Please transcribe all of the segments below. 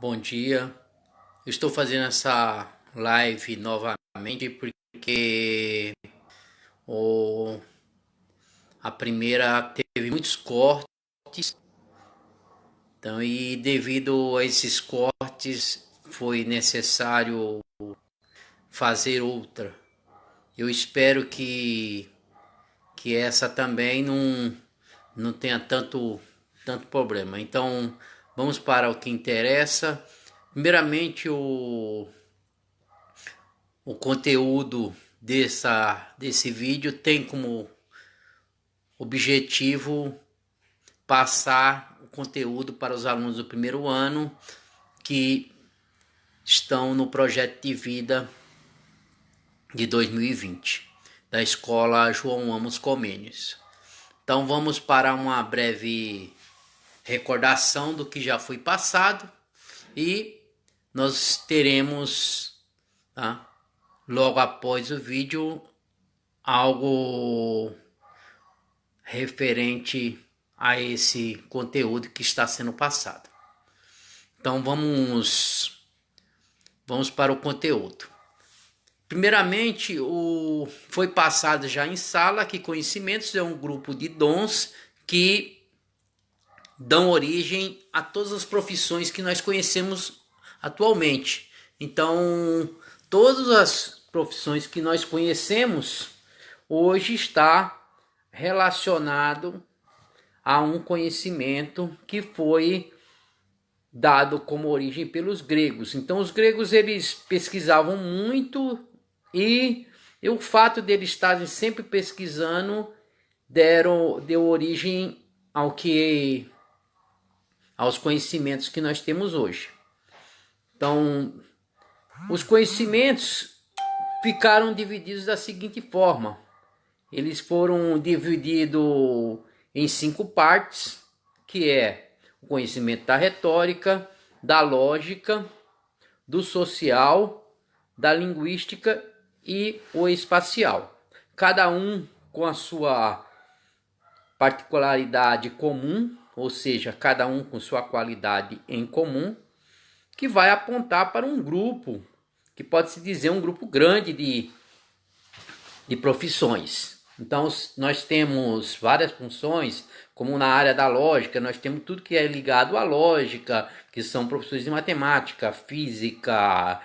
Bom dia. Eu estou fazendo essa live novamente porque o, a primeira teve muitos cortes, então, e devido a esses cortes foi necessário fazer outra. Eu espero que essa também não tenha tanto problema. Então, vamos para o que interessa. Primeiramente, o conteúdo desse vídeo tem como objetivo passar o conteúdo para os alunos do primeiro ano que estão no projeto de vida de 2020 da Escola João Amos Comênios. Então vamos para uma breve recordação do que já foi passado e nós teremos, tá, logo após o vídeo, algo referente a esse conteúdo que está sendo passado. Então vamos para o conteúdo. Primeiramente, foi passado já em sala que conhecimentos é um grupo de dons que dão origem a todas as profissões que nós conhecemos atualmente. Então, todas as profissões que nós conhecemos hoje está relacionado a um conhecimento que foi dado como origem pelos gregos. Então os gregos eles pesquisavam muito e o fato de eles estarem sempre pesquisando deu origem aos conhecimentos que nós temos hoje. Então, os conhecimentos ficaram divididos da seguinte forma. Eles foram divididos em 5 partes, que é o conhecimento da retórica, da lógica, do social, da linguística e o espacial. Cada um com a sua particularidade comum, ou seja, cada um com sua qualidade em comum, que vai apontar para um grupo, que pode-se dizer um grupo grande de profissões. Então, nós temos várias funções, como na área da lógica, nós temos tudo que é ligado à lógica, que são professores de matemática, física,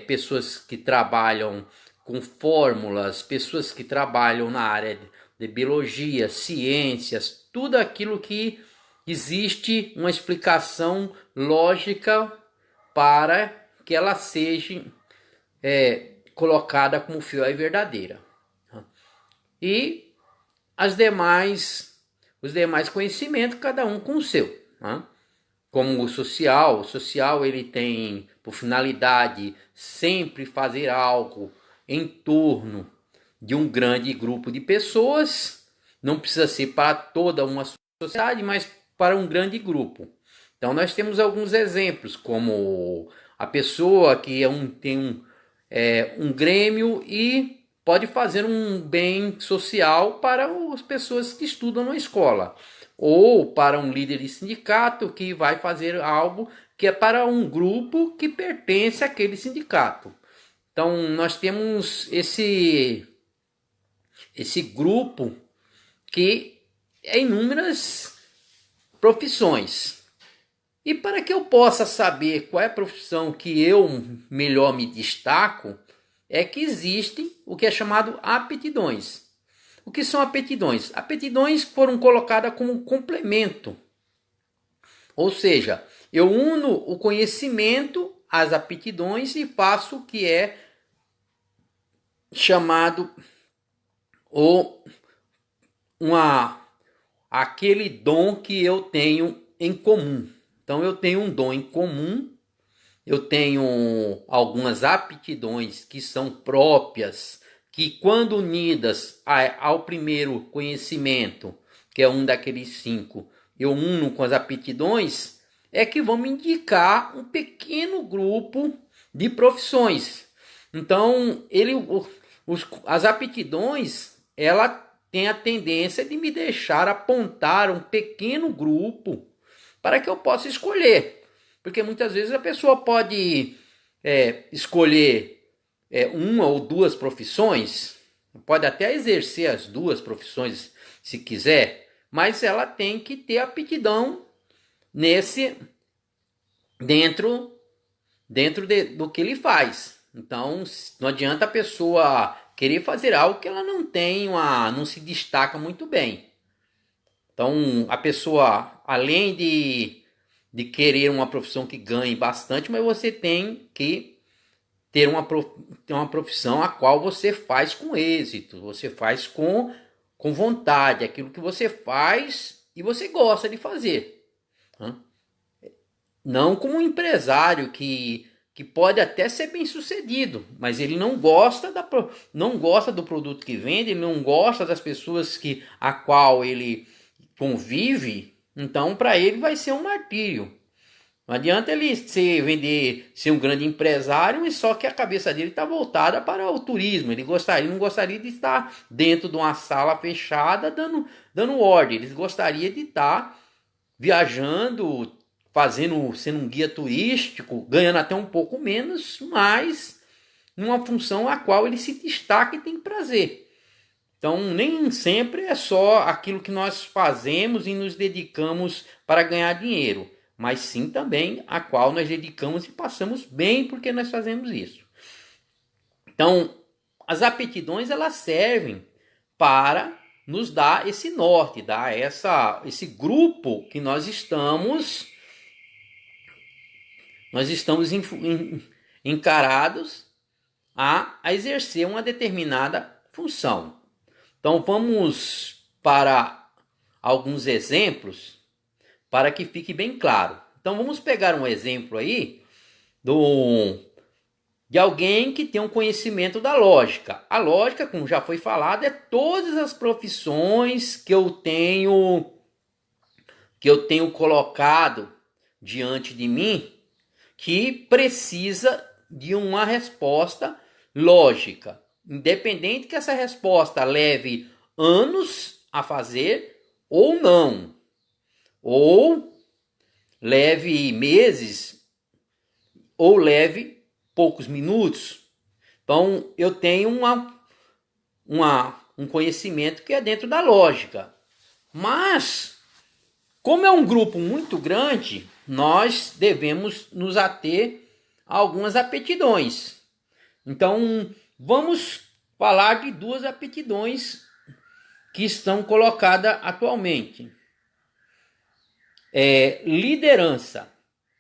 pessoas que trabalham com fórmulas, pessoas que trabalham na área de biologia, ciências, tudo aquilo que existe uma explicação lógica para que ela seja colocada como fiel e verdadeira. E os demais conhecimentos, cada um com o seu. Como o social ele tem por finalidade sempre fazer algo em torno de um grande grupo de pessoas. Não precisa ser para toda uma sociedade, mas para um grande grupo. Então nós temos alguns exemplos, como a pessoa que tem um grêmio e pode fazer um bem social para as pessoas que estudam na escola, ou para um líder de sindicato que vai fazer algo que é para um grupo que pertence àquele sindicato. Então nós temos esse grupo que é inúmeras profissões. E para que eu possa saber qual é a profissão que eu melhor me destaco, é que existem o que é chamado aptidões. O que são aptidões? Aptidões foram colocadas como complemento. Ou seja, eu uno o conhecimento às aptidões e faço o que é chamado aquele dom que eu tenho em comum. Então eu tenho um dom em comum, eu tenho algumas aptidões que são próprias, que quando unidas ao primeiro conhecimento, que é um daqueles 5, eu uno com as aptidões, é que vão me indicar um pequeno grupo de profissões. Então, as aptidões, ela tem a tendência de me deixar apontar um pequeno grupo para que eu possa escolher. Porque muitas vezes a pessoa pode escolher uma ou duas profissões, pode até exercer as duas profissões se quiser, mas ela tem que ter aptidão dentro do que ele faz. Então, não adianta a pessoa querer fazer algo que ela não se destaca muito bem. Então, a pessoa, além de querer uma profissão que ganhe bastante, mas você tem que ter uma profissão a qual você faz com êxito, você faz com vontade, aquilo que você faz e você gosta de fazer. Não como um empresário que pode até ser bem sucedido, mas ele não gosta do produto que vende, ele não gosta das pessoas a qual ele convive, então para ele vai ser um martírio. Não adianta ele ser um grande empresário e só que a cabeça dele está voltada para o turismo. Ele não gostaria de estar dentro de uma sala fechada dando ordem. Ele gostaria de estar viajando, sendo um guia turístico, ganhando até um pouco menos, mas numa função a qual ele se destaca e tem prazer. Então, nem sempre é só aquilo que nós fazemos e nos dedicamos para ganhar dinheiro, mas sim também a qual nós dedicamos e passamos bem porque nós fazemos isso. Então, as aptidões elas servem para nos dar esse norte, dar esse grupo que nós estamos encarados a exercer uma determinada função. Então vamos para alguns exemplos para que fique bem claro. Então vamos pegar um exemplo aí de alguém que tem um conhecimento da lógica. A lógica, como já foi falado, é todas as profissões que eu tenho colocado diante de mim que precisa de uma resposta lógica. Independente que essa resposta leve anos a fazer ou não, ou leve meses, ou leve poucos minutos. Então, eu tenho um conhecimento que é dentro da lógica. Mas, como é um grupo muito grande, nós devemos nos ater a algumas aptidões. Então, vamos falar de duas aptidões que estão colocadas atualmente. Liderança.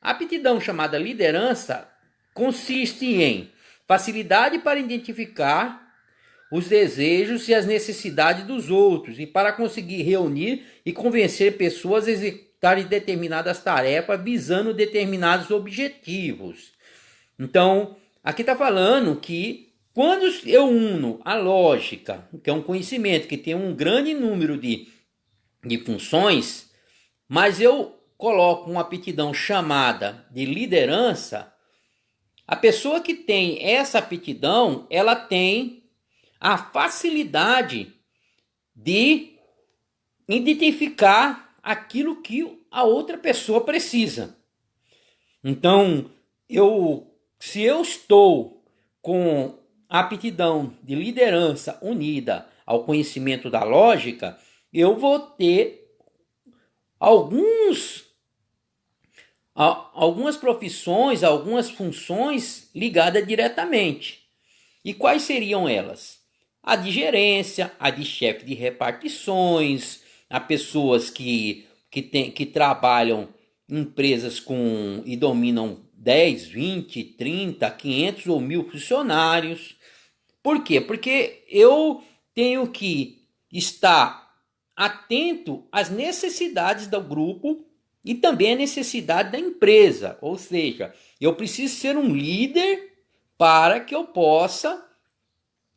A aptidão chamada liderança consiste em facilidade para identificar os desejos e as necessidades dos outros e para conseguir reunir e convencer pessoas a executarem determinadas tarefas visando determinados objetivos. Então, aqui está falando que quando eu uno a lógica, que é um conhecimento que tem um grande número de funções, mas eu coloco uma aptidão chamada de liderança, a pessoa que tem essa aptidão, ela tem a facilidade de identificar aquilo que a outra pessoa precisa. Então, se eu estou com a aptidão de liderança unida ao conhecimento da lógica, eu vou ter algumas profissões, algumas funções ligadas diretamente. E quais seriam elas? A de gerência, a de chefe de repartições, a pessoas que trabalham em empresas e dominam 10, 20, 30, 500 ou 1.000 funcionários. Por quê? Porque eu tenho que estar atento às necessidades do grupo e também à necessidade da empresa. Ou seja, eu preciso ser um líder para que eu possa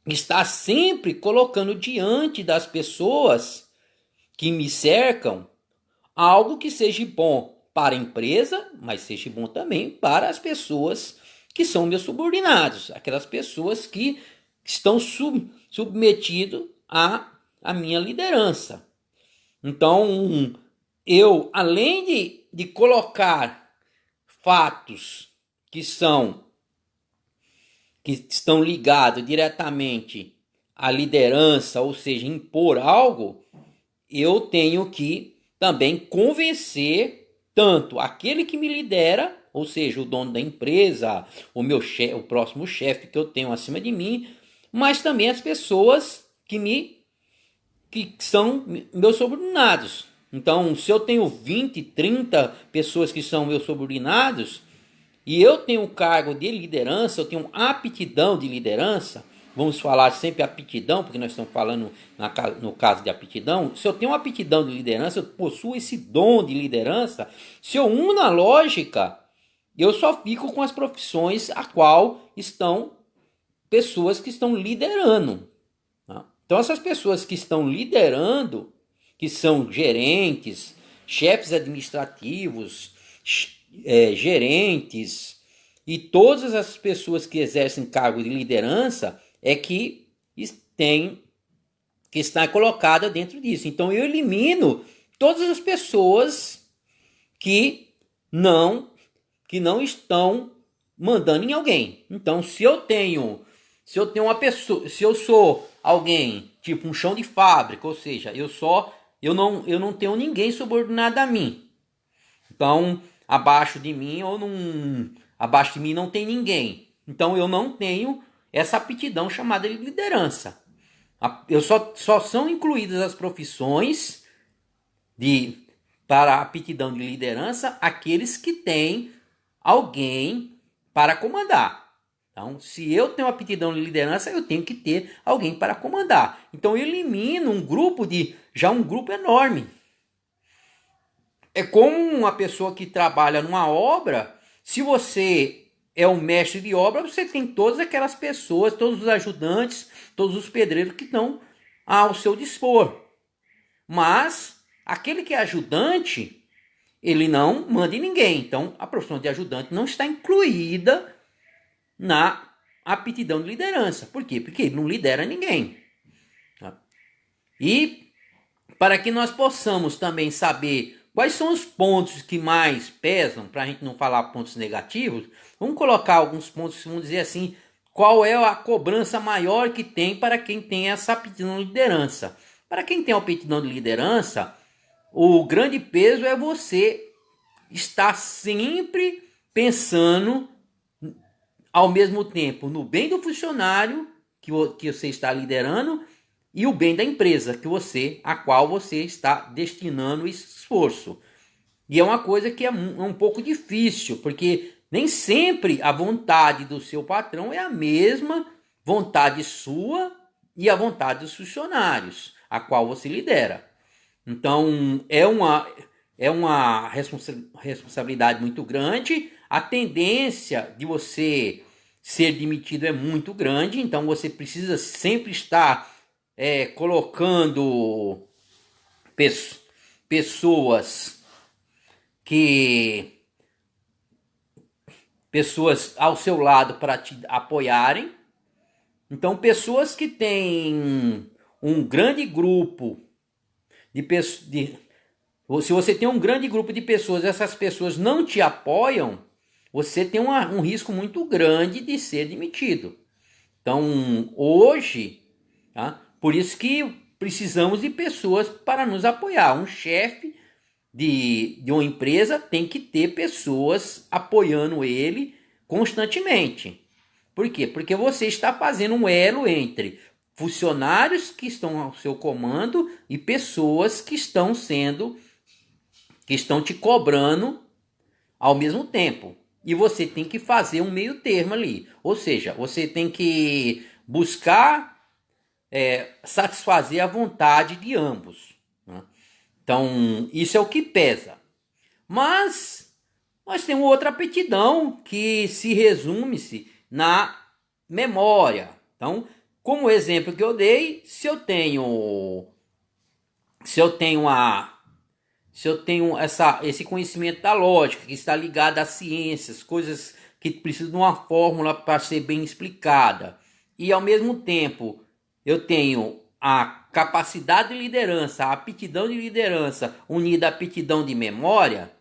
estar sempre colocando diante das pessoas que me cercam algo que seja bom para a empresa, mas seja bom também para as pessoas que são meus subordinados, aquelas pessoas que estão submetidos à minha liderança. Então, eu, além de colocar fatos que estão ligados diretamente à liderança, ou seja, impor algo, eu tenho que também convencer tanto aquele que me lidera, ou seja, o dono da empresa, o meu chefe, o próximo chefe que eu tenho acima de mim, mas também as pessoas que são meus subordinados. Então, se eu tenho 20, 30 pessoas que são meus subordinados, e eu tenho um cargo de liderança, eu tenho aptidão de liderança, vamos falar sempre aptidão, porque nós estamos falando no caso de aptidão. Se eu tenho uma aptidão de liderança, eu possuo esse dom de liderança, se eu uno a lógica, eu só fico com as profissões a qual estão pessoas que estão liderando. Tá? Então essas pessoas que estão liderando, que são gerentes, chefes administrativos, gerentes e todas as pessoas que exercem cargo de liderança que está colocada dentro disso. Então eu elimino todas as pessoas que não estão mandando em alguém. Então se eu tenho uma pessoa, se eu sou alguém tipo um chão de fábrica, ou seja, eu não tenho ninguém subordinado a mim. Então abaixo de mim não tem ninguém. Então eu não tenho essa aptidão chamada de liderança. Eu só são incluídas as profissões para a aptidão de liderança aqueles que têm alguém para comandar. Então, se eu tenho aptidão de liderança, eu tenho que ter alguém para comandar. Então eu elimino um grupo enorme. É como uma pessoa que trabalha numa obra. Se você é um mestre de obra, você tem todas aquelas pessoas, todos os ajudantes, todos os pedreiros que estão ao seu dispor. Mas aquele que é ajudante, ele não manda em ninguém. Então a profissão de ajudante não está incluída na aptidão de liderança. Por quê? Porque ele não lidera ninguém. E para que nós possamos também saber quais são os pontos que mais pesam, para a gente não falar pontos negativos, vamos colocar alguns pontos, vamos dizer assim, qual é a cobrança maior que tem para quem tem essa aptidão de liderança. Para quem tem a aptidão de liderança, o grande peso é você estar sempre pensando ao mesmo tempo no bem do funcionário que você está liderando e o bem da empresa a qual você está destinando esforço. E é uma coisa que é um pouco difícil, porque nem sempre a vontade do seu patrão é a mesma vontade sua e a vontade dos funcionários, a qual você lidera. Então é uma responsabilidade muito grande. A tendência de você ser demitido é muito grande, então você precisa sempre estar colocando pessoas ao seu lado para te apoiarem. Então pessoas que têm um grande grupo se você tem um grande grupo de pessoas, essas pessoas não te apoiam, você tem um risco muito grande de ser demitido. Então, hoje, tá? Por isso que precisamos de pessoas para nos apoiar. Um chefe de uma empresa tem que ter pessoas apoiando ele constantemente. Por quê? Porque você está fazendo um elo entre funcionários que estão ao seu comando e pessoas que estão te cobrando ao mesmo tempo. E você tem que fazer um meio termo ali. Ou seja, você tem que buscar satisfazer a vontade de ambos. Né? Então, isso é o que pesa. Mas nós temos outra aptidão que se resume-se na memória. Então, como exemplo que eu dei, se eu tenho esse conhecimento da lógica que está ligado às ciências, coisas que precisam de uma fórmula para ser bem explicada, e ao mesmo tempo eu tenho a capacidade de liderança, a aptidão de liderança unida à aptidão de memória,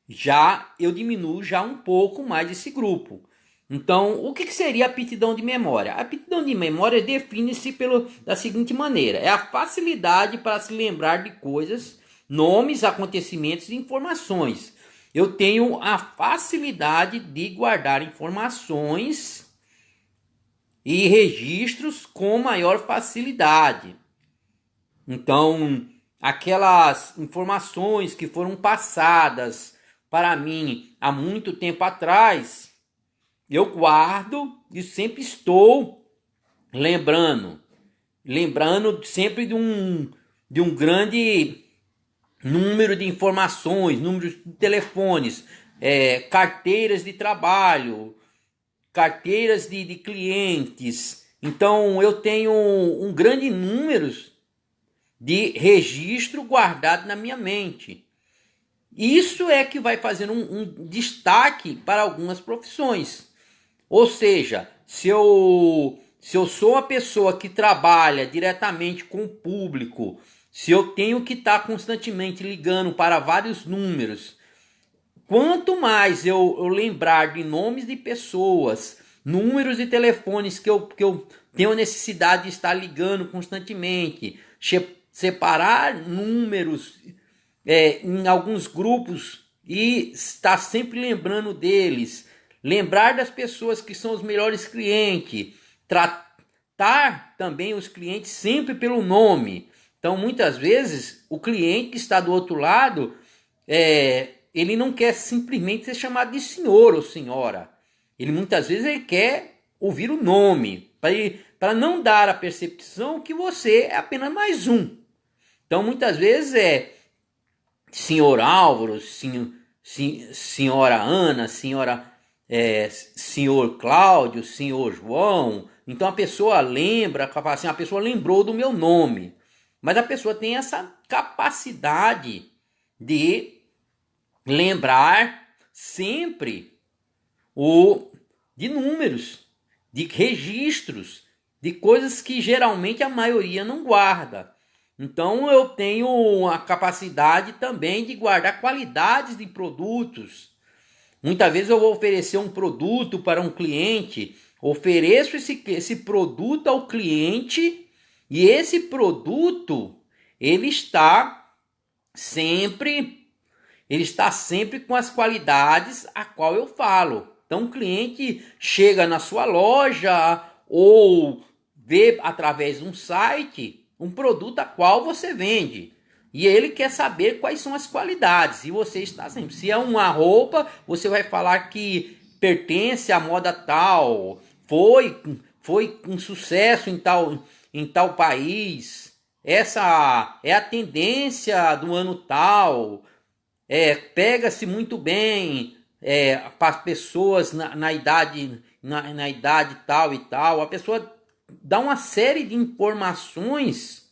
já eu diminuo já um pouco mais esse grupo. Então, o que seria a aptidão de memória? A aptidão de memória define-se da seguinte maneira: é a facilidade para se lembrar de coisas, nomes, acontecimentos e informações. Eu tenho a facilidade de guardar informações e registros com maior facilidade. Então, aquelas informações que foram passadas para mim há muito tempo atrás, eu guardo e sempre estou lembrando sempre de um grande número de informações, números de telefones, carteiras de trabalho, carteiras de clientes. Então eu tenho um grande número de registro guardado na minha mente. Isso é que vai fazer um destaque para algumas profissões. Ou seja, se eu sou uma pessoa que trabalha diretamente com o público, se eu tenho que estar constantemente ligando para vários números, quanto mais eu lembrar de nomes de pessoas, números de telefones que eu tenho necessidade de estar ligando constantemente, separar números em alguns grupos e estar sempre lembrando deles, lembrar das pessoas que são os melhores clientes, tratar também os clientes sempre pelo nome. Então, muitas vezes, o cliente que está do outro lado, ele não quer simplesmente ser chamado de senhor ou senhora. Ele muitas vezes ele quer ouvir o nome, para não dar a percepção que você é apenas mais um. Então, muitas vezes senhor Álvaro, senhora Ana, senhor Cláudio, senhor João. Então a pessoa lembra, assim, a pessoa lembrou do meu nome. Mas a pessoa tem essa capacidade de lembrar sempre de números, de registros, de coisas que geralmente a maioria não guarda. Então eu tenho a capacidade também de guardar qualidades de produtos. Muitas vezes eu vou oferecer um produto para um cliente, ofereço esse produto ao cliente e esse produto ele está sempre com as qualidades a qual eu falo. Então o cliente chega na sua loja ou vê através de um site um produto a qual você vende. E ele quer saber quais são as qualidades. E você está sempre. Se é uma roupa, você vai falar que pertence à moda tal, foi um sucesso em tal país. Essa é a tendência do ano tal. Pega-se muito bem para as pessoas na idade tal e tal. A pessoa dá uma série de informações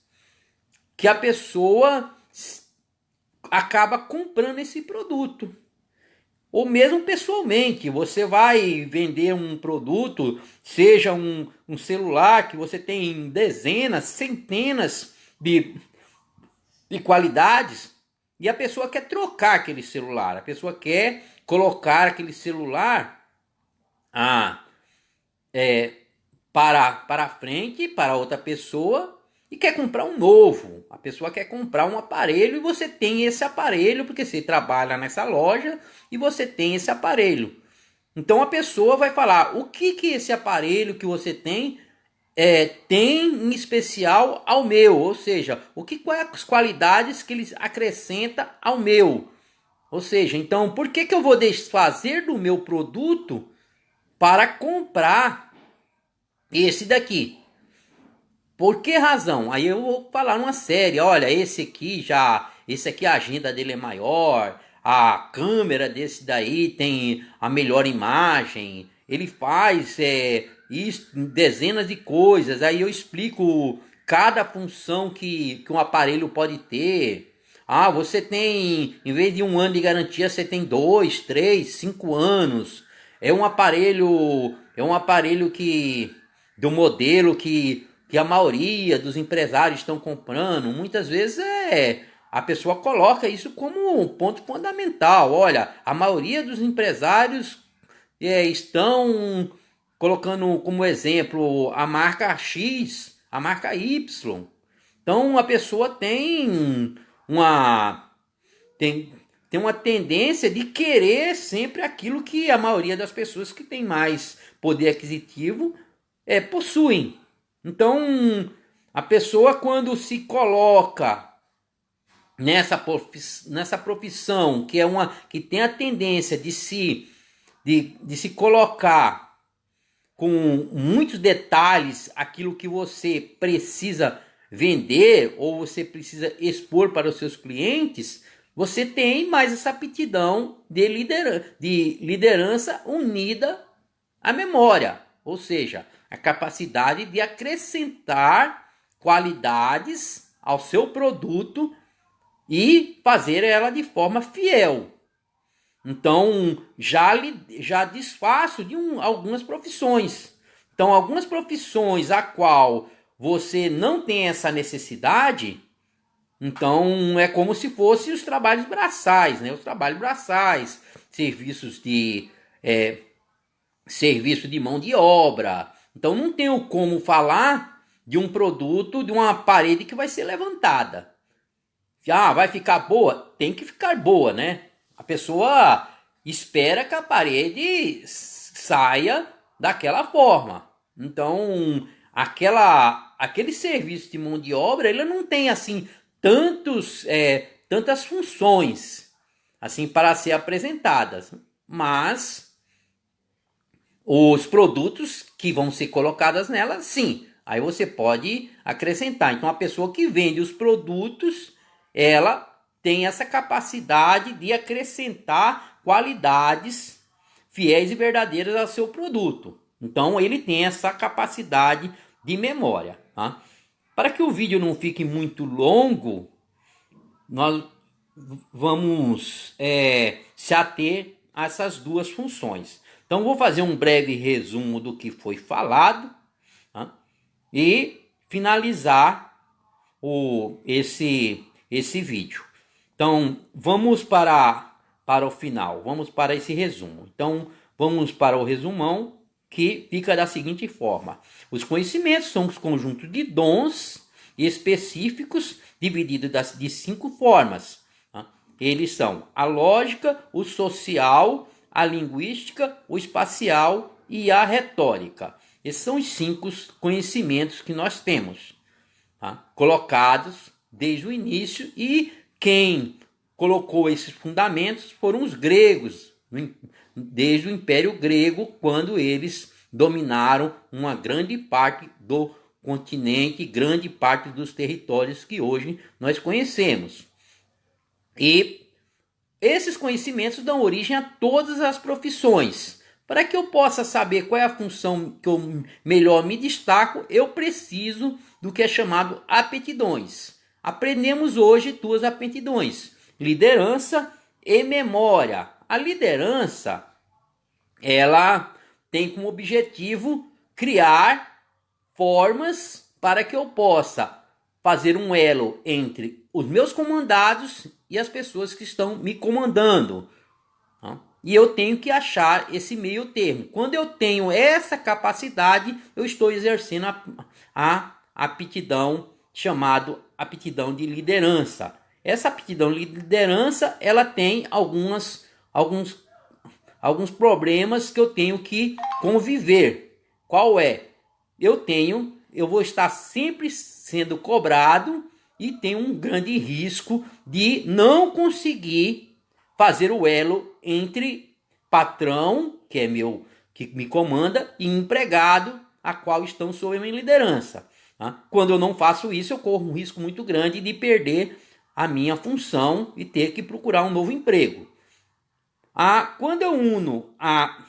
que a pessoa acaba comprando esse produto. Ou mesmo pessoalmente, você vai vender um produto, seja um celular que você tem dezenas, centenas de qualidades, e a pessoa quer trocar aquele celular, a pessoa quer colocar aquele celular para frente, para outra pessoa, e quer comprar um novo. A pessoa quer comprar um aparelho e você tem esse aparelho, porque você trabalha nessa loja e você tem esse aparelho. Então a pessoa vai falar o que esse aparelho que você tem tem em especial ao meu, ou seja, quais as qualidades que ele acrescenta ao meu. Ou seja, então por que eu vou desfazer do meu produto para comprar esse daqui? Por que razão? Aí eu vou falar uma série. Olha, esse aqui a agenda dele é maior, a câmera desse daí tem a melhor imagem, ele faz dezenas de coisas. Aí eu explico cada função que um aparelho pode ter. Você tem, em vez de 1 ano de garantia, você tem 2, 3, 5 anos. É um aparelho do modelo que a maioria dos empresários estão comprando. Muitas vezes a pessoa coloca isso como um ponto fundamental. Olha, a maioria dos empresários estão colocando como exemplo a marca X, a marca Y. Então a pessoa tem, tem uma tendência de querer sempre aquilo que a maioria das pessoas que tem mais poder aquisitivo possuem. Então a pessoa, quando se coloca nessa profissão que tem a tendência de se colocar com muitos detalhes aquilo que você precisa vender ou você precisa expor para os seus clientes, você tem mais essa aptidão de liderança unida à memória, ou seja, a capacidade de acrescentar qualidades ao seu produto e fazer ela de forma fiel. Então, já desfaço de algumas profissões. Então, algumas profissões a qual você não tem essa necessidade, então é como se fossem os trabalhos braçais, né? Os trabalhos braçais, serviço de mão de obra. Então, não tenho como falar de um produto, de uma parede que vai ser levantada. Vai ficar boa? Tem que ficar boa, né? A pessoa espera que a parede saia daquela forma. Então, aquele serviço de mão de obra, ele não tem assim tantas funções assim para ser apresentadas. Mas os produtos que vão ser colocados nela, sim. Aí você pode acrescentar. Então, a pessoa que vende os produtos, ela tem essa capacidade de acrescentar qualidades fiéis e verdadeiras ao seu produto. Então, ele tem essa capacidade de memória. Tá? Para que o vídeo não fique muito longo, nós vamos se ater a essas duas funções. Então, vou fazer um breve resumo do que foi falado, tá? E finalizar esse vídeo. Então, vamos para o final, vamos para esse resumo. Então, vamos para o resumão, que fica da seguinte forma. Os conhecimentos são os conjuntos de dons específicos divididos de 5 formas. Tá? Eles são a lógica, o social, a linguística, o espacial e a retórica. Esses são os 5 conhecimentos que nós temos, tá? Colocados desde o início, e quem colocou esses fundamentos foram os gregos, desde o Império Grego, quando eles dominaram uma grande parte do continente, grande parte dos territórios que hoje nós conhecemos. E esses conhecimentos dão origem a todas as profissões. Para que eu possa saber qual é a função que eu melhor me destaco, eu preciso do que é chamado aptidões. Aprendemos hoje 2 aptidões: liderança e memória. A liderança, ela tem como objetivo criar formas para que eu possa fazer um elo entre os meus comandados e as pessoas que estão me comandando. E eu tenho que achar esse meio termo. Quando eu tenho essa capacidade, eu estou exercendo a aptidão, chamado aptidão de liderança. Essa aptidão de liderança, ela tem alguns problemas que eu tenho que conviver. Qual é? Eu vou estar sempre sendo cobrado e tenho um grande risco de não conseguir fazer o elo entre patrão, que me comanda, e empregado, a qual estão sob a minha liderança. Tá? Quando eu não faço isso, eu corro um risco muito grande de perder a minha função e ter que procurar um novo emprego. Quando eu uno a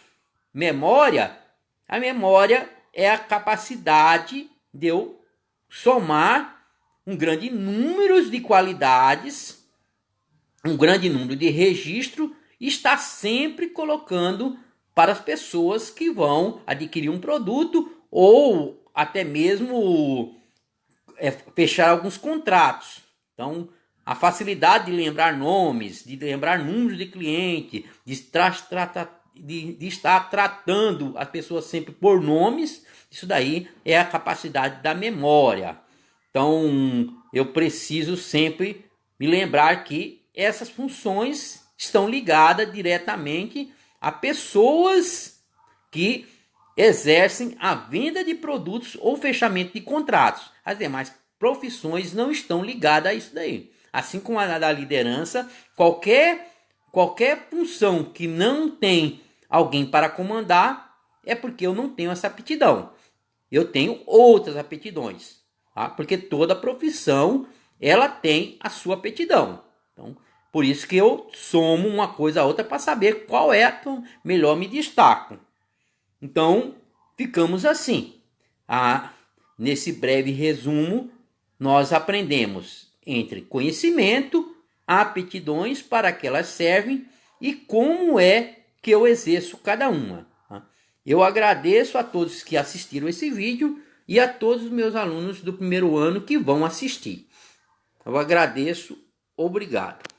memória é a capacidade de eu somar um grande número de qualidades, um grande número de registro, e está sempre colocando para as pessoas que vão adquirir um produto ou até mesmo fechar alguns contratos. Então, A facilidade de lembrar nomes, de lembrar números de cliente, de estar tratando as pessoas sempre por nomes, isso daí é a capacidade da memória. Então, eu preciso sempre me lembrar que essas funções estão ligadas diretamente a pessoas que exercem a venda de produtos ou fechamento de contratos. As demais profissões não estão ligadas a isso daí. Assim como a da liderança, qualquer função que não tem alguém para comandar é porque eu não tenho essa aptidão. Eu tenho outras aptidões, tá? Porque toda profissão ela tem a sua aptidão. Então, por isso que eu somo uma coisa a outra para saber qual é a que eu melhor me destaco. Então, ficamos assim. Nesse breve resumo, nós aprendemos entre conhecimento, aptidões para que elas servem e como é que eu exerço cada uma. Eu agradeço a todos que assistiram esse vídeo e a todos os meus alunos do primeiro ano que vão assistir. Eu agradeço, obrigado.